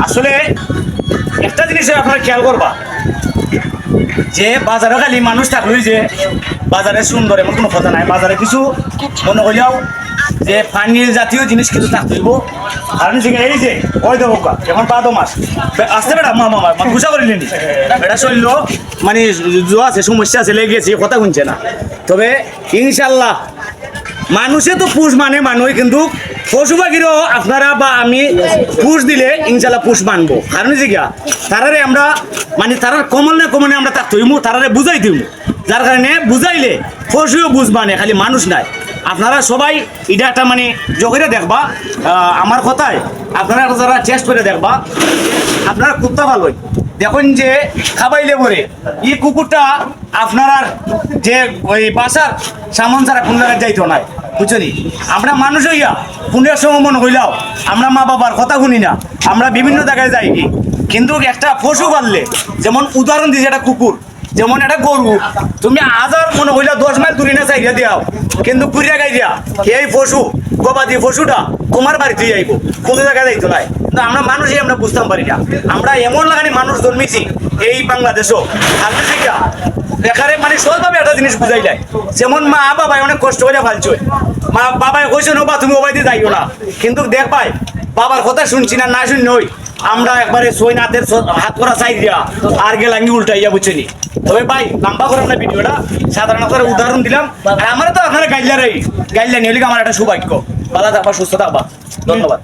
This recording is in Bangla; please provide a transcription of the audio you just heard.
আসলে একটা জিনিস আপনারা খেয়াল করবা যে বাজারে খালি মানুষ থাকলেই যে বাজারে সুন্দর এমন কোনো কথা নাই। বাজারে কিছু মনে হইয়াও যে পানির জাতীয় জিনিস কিছু থাকতে হইব। কারণ এই যে ওই দেবো এখন 5 মাস আসতে বেড়া মামা গুছা করিলেনি এটা শরীর মানে আছে সমস্যা আছে লেগে গেছে কথা শুনছে না। তবে ইনশাল্লাহ মানুষে তো পুষ মানে মানুষ, কিন্তু পশু পাখিরও আপনারা বা আমি পুষ দিলে ইনশাল্লাহ পুষ মানবো। কারণ যে গিয়া তারারে আমরা মানে তারার কমল না কমনে আমরা তার তৈমু তারারে বুঝাই দিব, যার কারণে বুঝাইলে পশুও বুঝ মানে খালি মানুষ নাই। আপনারা সবাই এটা একটা মানে জগিরে দেখবা আমার কথায়, আপনারা যারা চেষ্টা করে দেখবা আপনারা কুত্তা ভালোই দেখুন যে খাবাইলে পরে এই কুকুরটা আপনার যে ওই বাসার সামান ছাড়া কোন জায়গায় যাইতো নাই, বুঝছনি। আমরা মানুষ হইয়া পুণ্যের সময় মনে হইলাও আমরা মা বাবার কথা শুনি না, আমরা বিভিন্ন জায়গায় যাই কি। কিন্তু একটা পশু পাললে যেমন উদাহরণ দিয়েছে একটা কুকুর, যেমন একটা গরু তুমি হাজার মনে হইলা 10 মাইল দূরে না চাইয়া দিয়াও, কিন্তু কুড়িয়া গাই দিয়া এই পশু গবাদি পশুটা তোমার বাড়িতে যাইব, কোনো জায়গায় যাইতো নাই। কিন্তু আমরা মানুষই আমরা বুঝতাম পারি না। আমরা এমন লাগানি মানুষ জন্মেছি এই বাংলাদেশও আপনি শিখা এখানে মানে সহজভাবে একটা জিনিস বুঝাই যায়। যেমন মা বাবাই অনেক কষ্ট করে ফালছে, মা বাবাই কইছে না বা তুমি ওবাই দিয়ে যাইও না, কিন্তু দেখ ভাই বাবার কথা শুনছি না না শুনি নই আমরা একবারে সই নাতের হাত করা চাই দিয়া আর গেলাঙ্গি উল্টাইয়া বুঝছেনি। তবে ভাই লম্বা করে আমরা ভিডিওটা সাধারণত উদাহরণ দিলাম। আর আমার তো আপনারা গাইলার গাইলা নিয়ে আমার একটা সৌভাগ্য। ভালো থাকবা, সুস্থ থাকবা, ধন্যবাদ।